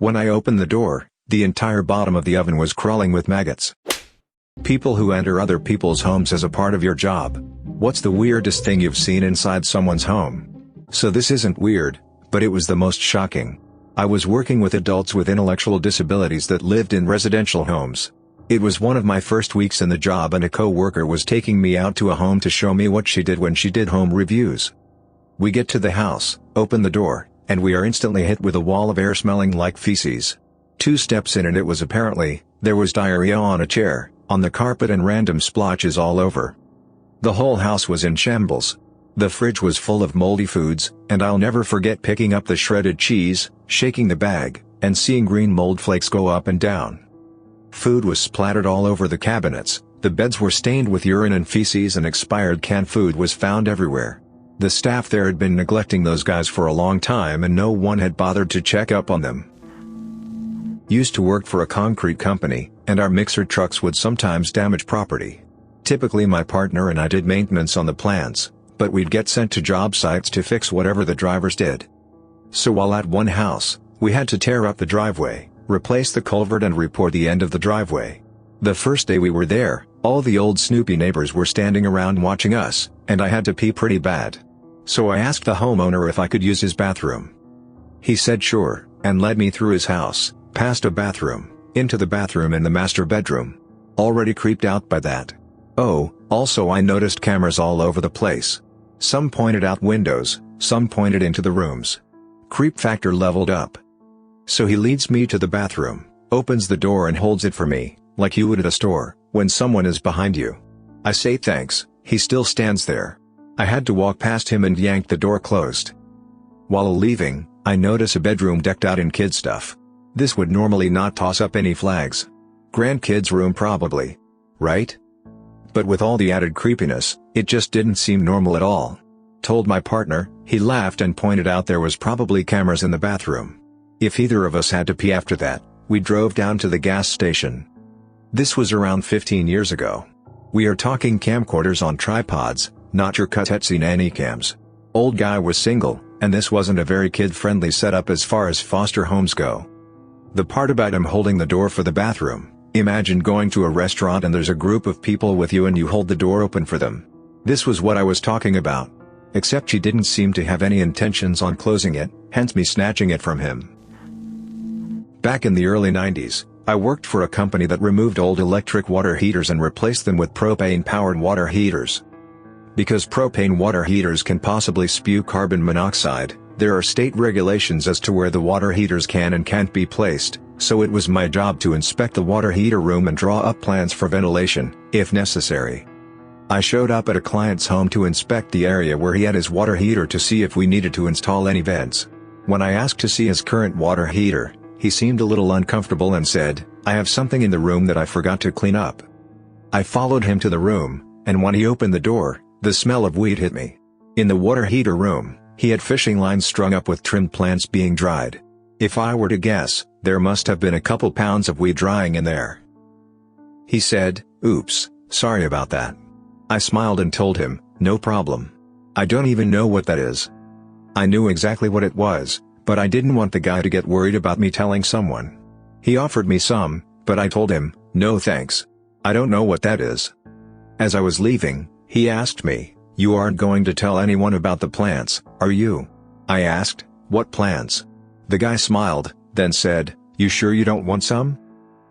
When I opened the door, the entire bottom of the oven was crawling with maggots. People who enter other people's homes as a part of your job. What's the weirdest thing you've seen inside someone's home? So this isn't weird, but it was the most shocking. I was working with adults with intellectual disabilities that lived in residential homes. It was one of my first weeks in the job and a co-worker was taking me out to a home to show me what she did when she did home reviews. We get to the house, open the door, and we are instantly hit with a wall of air smelling like feces. 2 steps in and it was apparently, there was diarrhea on a chair, on the carpet and random splotches all over. The whole house was in shambles. The fridge was full of moldy foods, and I'll never forget picking up the shredded cheese, shaking the bag, and seeing green mold flakes go up and down. Food was splattered all over the cabinets, the beds were stained with urine and feces and expired canned food was found everywhere. The staff there had been neglecting those guys for a long time and no one had bothered to check up on them. Used to work for a concrete company, and our mixer trucks would sometimes damage property. Typically my partner and I did maintenance on the plants, but we'd get sent to job sites to fix whatever the drivers did. So while at one house, we had to tear up the driveway, replace the culvert and report the end of the driveway. The first day we were there, all the old Snoopy neighbors were standing around watching us, and I had to pee pretty bad. So I asked the homeowner if I could use his bathroom. He said sure, and led me through his house, past a bathroom, into the bathroom and the master bedroom. Already creeped out by that. Oh, also I noticed cameras all over the place. Some pointed out windows, some pointed into the rooms. Creep factor leveled up. So he leads me to the bathroom, opens the door and holds it for me, like you would at a store, when someone is behind you. I say thanks, he still stands there. I had to walk past him and yank the door closed. While leaving, I notice a bedroom decked out in kid stuff. This would normally not toss up any flags. Grandkids' room probably. Right? But with all the added creepiness, it just didn't seem normal at all. Told my partner, he laughed and pointed out there was probably cameras in the bathroom. If either of us had to pee after that, we drove down to the gas station. This was around 15 years ago. We are talking camcorders on tripods, not your cutscene nanny cams. Old guy was single, and this wasn't a very kid-friendly setup as far as foster homes go. The part about him holding the door for the bathroom, imagine going to a restaurant and there's a group of people with you and you hold the door open for them. This was what I was talking about. Except she didn't seem to have any intentions on closing it, hence me snatching it from him. Back in the early 90s, I worked for a company that removed old electric water heaters and replaced them with propane-powered water heaters. Because propane water heaters can possibly spew carbon monoxide, there are state regulations as to where the water heaters can and can't be placed, so it was my job to inspect the water heater room and draw up plans for ventilation, if necessary. I showed up at a client's home to inspect the area where he had his water heater to see if we needed to install any vents. When I asked to see his current water heater, he seemed a little uncomfortable and said, "I have something in the room that I forgot to clean up." I followed him to the room, and when he opened the door, the smell of weed hit me. In the water heater room, he had fishing lines strung up with trimmed plants being dried. If I were to guess, there must have been a couple pounds of weed drying in there. He said, "Oops, sorry about that." I smiled and told him, "No problem. I don't even know what that is." I knew exactly what it was, but I didn't want the guy to get worried about me telling someone. He offered me some, but I told him, "No thanks. I don't know what that is." As I was leaving, he asked me, "You aren't going to tell anyone about the plants, are you?" I asked, "What plants?" The guy smiled, then said, "You sure you don't want some?"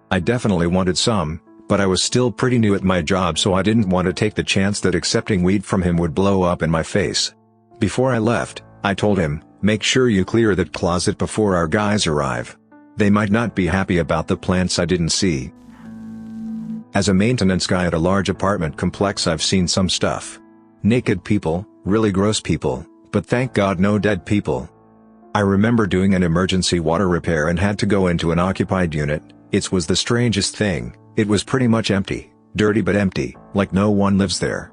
I definitely wanted some, but I was still pretty new at my job so I didn't want to take the chance that accepting weed from him would blow up in my face. Before I left, I told him, "Make sure you clear that closet before our guys arrive. They might not be happy about the plants I didn't see." As a maintenance guy at a large apartment complex, I've seen some stuff. Naked people, really gross people, but thank God no dead people. I remember doing an emergency water repair and had to go into an occupied unit. It was the strangest thing. It was pretty much empty, dirty but empty, like no one lives there.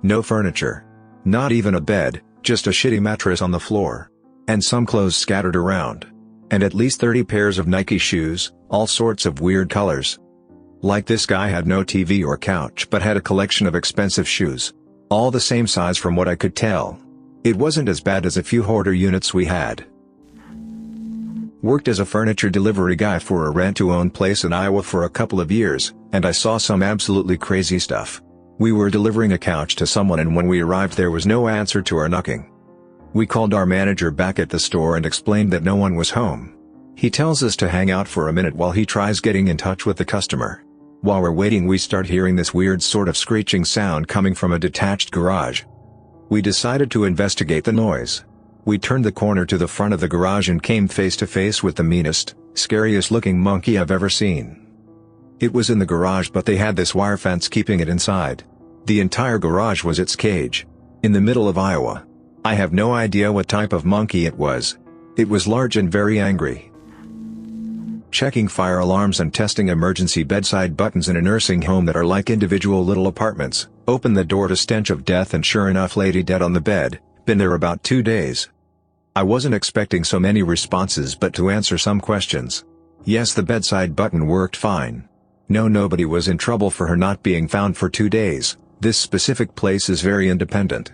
No furniture. Not even a bed, just a shitty mattress on the floor. And some clothes scattered around. And at least 30 pairs of Nike shoes, all sorts of weird colors. Like this guy had no TV or couch but had a collection of expensive shoes. All the same size from what I could tell. It wasn't as bad as a few hoarder units we had. Worked as a furniture delivery guy for a rent-to-own place in Iowa for a couple of years, and I saw some absolutely crazy stuff. We were delivering a couch to someone, and when we arrived there was no answer to our knocking. We called our manager back at the store and explained that no one was home. He tells us to hang out for a minute while he tries getting in touch with the customer. While we're waiting, we start hearing this weird sort of screeching sound coming from a detached garage. We decided to investigate the noise. We turned the corner to the front of the garage and came face to face with the meanest, scariest looking monkey I've ever seen. It was in the garage, but they had this wire fence keeping it inside. The entire garage was its cage. In the middle of Iowa. I have no idea what type of monkey it was. It was large and very angry. Checking fire alarms and testing emergency bedside buttons in a nursing home that are like individual little apartments. Opened the door to stench of death, and sure enough, lady dead on the bed. Been there about 2 days. I wasn't expecting so many responses, but to answer some questions. Yes, the bedside button worked fine. No, nobody was in trouble for her not being found for 2 days. This specific place is very independent.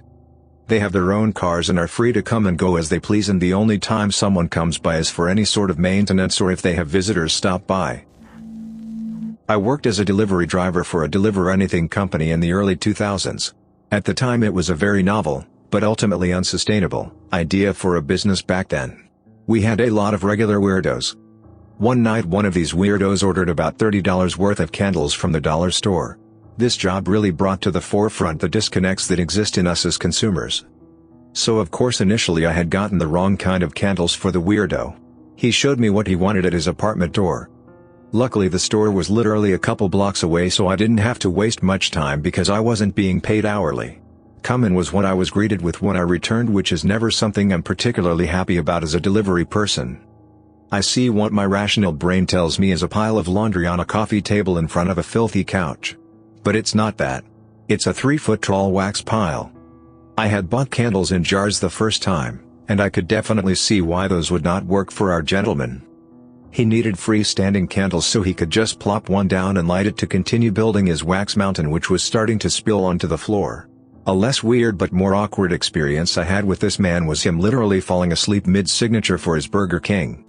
They have their own cars and are free to come and go as they please, and the only time someone comes by is for any sort of maintenance or if they have visitors stop by. I worked as a delivery driver for a Deliver Anything company in the early 2000s. At the time it was a very novel, but ultimately unsustainable, idea for a business back then. We had a lot of regular weirdos. One night one of these weirdos ordered about $30 worth of candles from the dollar store. This job really brought to the forefront the disconnects that exist in us as consumers. So of course initially I had gotten the wrong kind of candles for the weirdo. He showed me what he wanted at his apartment door. Luckily the store was literally a couple blocks away, so I didn't have to waste much time because I wasn't being paid hourly. Come in was what I was greeted with when I returned, which is never something I'm particularly happy about as a delivery person. I see what my rational brain tells me is a pile of laundry on a coffee table in front of a filthy couch. But it's not that. It's a 3-foot tall wax pile. I had bought candles in jars the first time, and I could definitely see why those would not work for our gentleman. He needed freestanding candles so he could just plop one down and light it to continue building his wax mountain, which was starting to spill onto the floor. A less weird but more awkward experience I had with this man was him literally falling asleep mid-signature for his Burger King.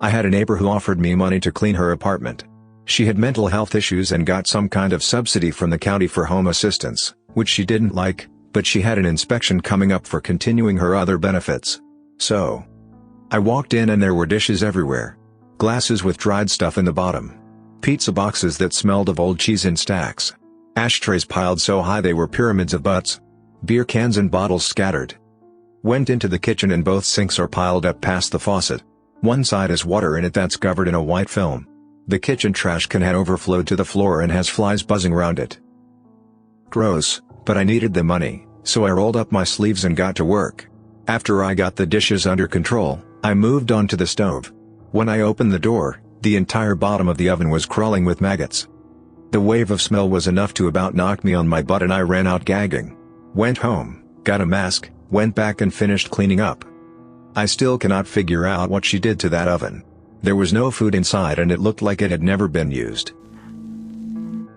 I had a neighbor who offered me money to clean her apartment. She had mental health issues and got some kind of subsidy from the county for home assistance, which she didn't like, but she had an inspection coming up for continuing her other benefits. So I walked in and there were dishes everywhere. Glasses with dried stuff in the bottom. Pizza boxes that smelled of old cheese in stacks. Ashtrays piled so high they were pyramids of butts. Beer cans and bottles scattered. Went into the kitchen and both sinks are piled up past the faucet. One side has water in it that's covered in a white film. The kitchen trash can had overflowed to the floor and has flies buzzing around it. Gross, but I needed the money, so I rolled up my sleeves and got to work. After I got the dishes under control, I moved on to the stove. When I opened the door, the entire bottom of the oven was crawling with maggots. The wave of smell was enough to about knock me on my butt and I ran out gagging. Went home, got a mask, went back and finished cleaning up. I still cannot figure out what she did to that oven. There was no food inside and it looked like it had never been used.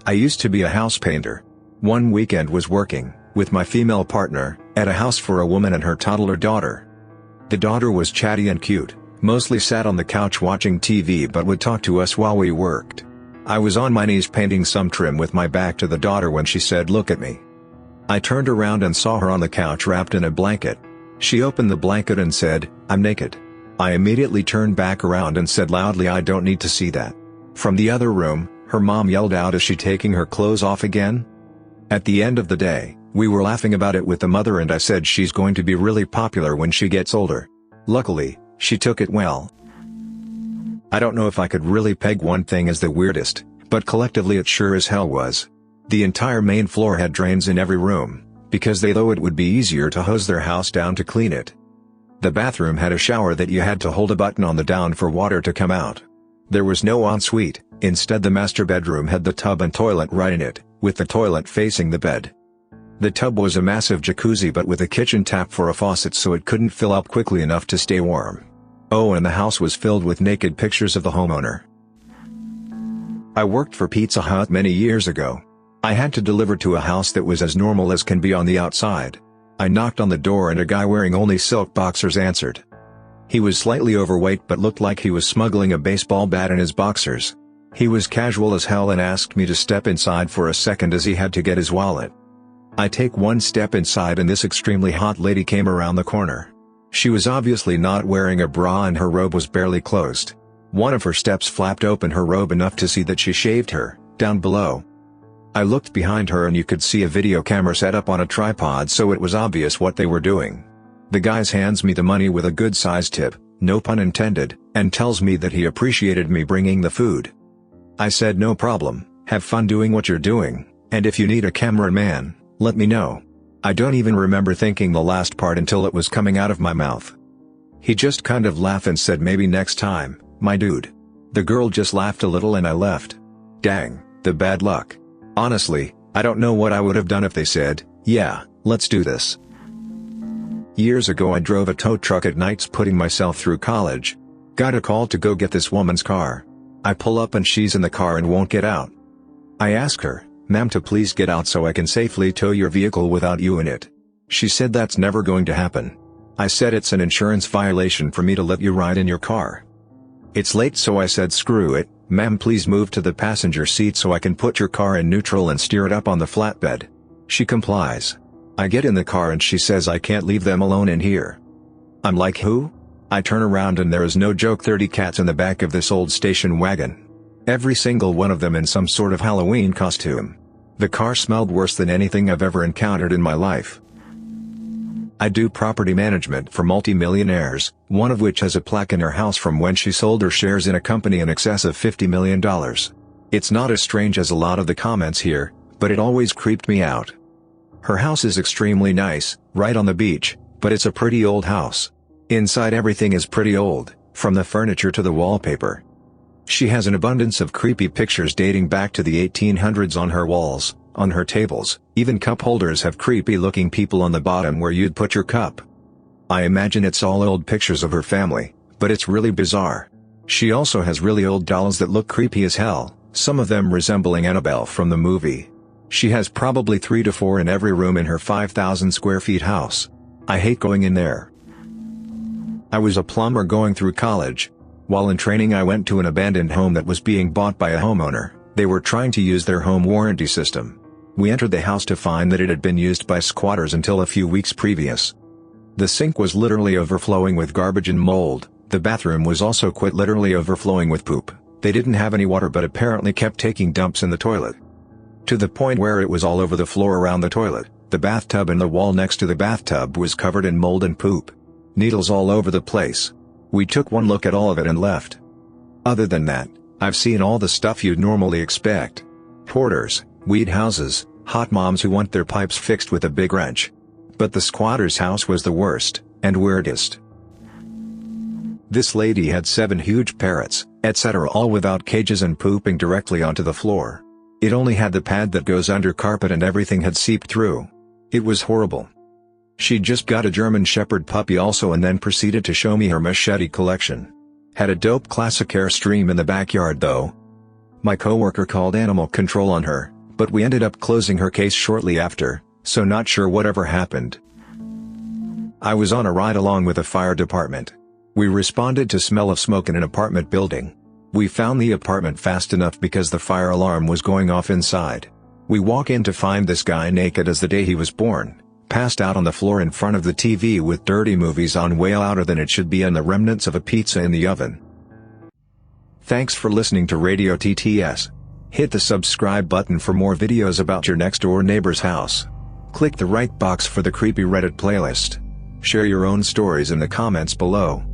I used to be a house painter. One weekend was working, with my female partner, at a house for a woman and her toddler daughter. The daughter was chatty and cute, mostly sat on the couch watching TV but would talk to us while we worked. I was on my knees painting some trim with my back to the daughter when she said, "Look at me." I turned around and saw her on the couch wrapped in a blanket. She opened the blanket and said, "I'm naked." I immediately turned back around and said loudly, "I don't need to see that." From the other room, her mom yelled out, "Is she taking her clothes off again?" At the end of the day, we were laughing about it with the mother and I said she's going to be really popular when she gets older. Luckily, she took it well. I don't know if I could really peg one thing as the weirdest, but collectively it sure as hell was. The entire main floor had drains in every room, because they thought it would be easier to hose their house down to clean it. The bathroom had a shower that you had to hold a button on the down for water to come out. There was no ensuite, instead the master bedroom had the tub and toilet right in it, with the toilet facing the bed. The tub was a massive jacuzzi but with a kitchen tap for a faucet so it couldn't fill up quickly enough to stay warm. Oh, and the house was filled with naked pictures of the homeowner. I worked for Pizza Hut many years ago. I had to deliver to a house that was as normal as can be on the outside. I knocked on the door and a guy wearing only silk boxers answered. He was slightly overweight but looked like he was smuggling a baseball bat in his boxers. He was casual as hell and asked me to step inside for a second as he had to get his wallet. I take one step inside and this extremely hot lady came around the corner. She was obviously not wearing a bra and her robe was barely closed. One of her steps flapped open her robe enough to see that she shaved her, down below. I looked behind her and you could see a video camera set up on a tripod, so it was obvious what they were doing. The guy hands me the money with a good sized tip, no pun intended, and tells me that he appreciated me bringing the food. I said no problem, have fun doing what you're doing, and if you need a cameraman, let me know. I don't even remember thinking the last part until it was coming out of my mouth. He just kind of laughed and said maybe next time, my dude. The girl just laughed a little and I left. Dang, the bad luck. Honestly, I don't know what I would have done if they said, yeah, let's do this. Years ago I drove a tow truck at nights putting myself through college. Got a call to go get this woman's car. I pull up and she's in the car and won't get out. I ask her, ma'am, to please get out so I can safely tow your vehicle without you in it. She said that's never going to happen. I said it's an insurance violation for me to let you ride in your car. It's late, so I said screw it, ma'am, please move to the passenger seat so I can put your car in neutral and steer it up on the flatbed. She complies. I get in the car and she says I can't leave them alone in here. I'm like, who? I turn around and there is no joke 30 cats in the back of this old station wagon. Every single one of them in some sort of Halloween costume. The car smelled worse than anything I've ever encountered in my life. I do property management for multi-millionaires, one of which has a plaque in her house from when she sold her shares in a company in excess of $50 million. It's not as strange as a lot of the comments here, but it always creeped me out. Her house is extremely nice, right on the beach, but it's a pretty old house. Inside everything is pretty old, from the furniture to the wallpaper. She has an abundance of creepy pictures dating back to the 1800s on her walls, on her tables, even cup holders have creepy looking people on the bottom where you'd put your cup. I imagine it's all old pictures of her family, but it's really bizarre. She also has really old dolls that look creepy as hell, some of them resembling Annabelle from the movie. She has probably 3 to 4 in every room in her 5,000 square feet house. I hate going in there. I was a plumber going through college. While in training I went to an abandoned home that was being bought by a homeowner. They were trying to use their home warranty system. We entered the house to find that it had been used by squatters until a few weeks previous. The sink was literally overflowing with garbage and mold. The bathroom was also quite literally overflowing with poop. They didn't have any water but apparently kept taking dumps in the toilet. To the point where it was all over the floor around the toilet. The bathtub and the wall next to the bathtub was covered in mold and poop. Needles all over the place. We took one look at all of it and left. Other than that, I've seen all the stuff you'd normally expect. Porters, weed houses, hot moms who want their pipes fixed with a big wrench. But the squatter's house was the worst, and weirdest. This lady had 7 huge parrots, etc., all without cages and pooping directly onto the floor. It only had the pad that goes under carpet and everything had seeped through. It was horrible. She just got a German Shepherd puppy also and then proceeded to show me her machete collection. Had a dope classic Airstream in the backyard though. My coworker called animal control on her, but we ended up closing her case shortly after, so not sure whatever happened. I was on a ride along with the fire department. We responded to smell of smoke in an apartment building. We found the apartment fast enough because the fire alarm was going off inside. We walk in to find this guy naked as the day he was born, passed out on the floor in front of the TV with dirty movies on way louder than it should be and the remnants of a pizza in the oven. Thanks for listening to Radio TTS. Hit the subscribe button for more videos about your next door neighbor's house. Click the right box for the creepy Reddit playlist. Share your own stories in the comments below.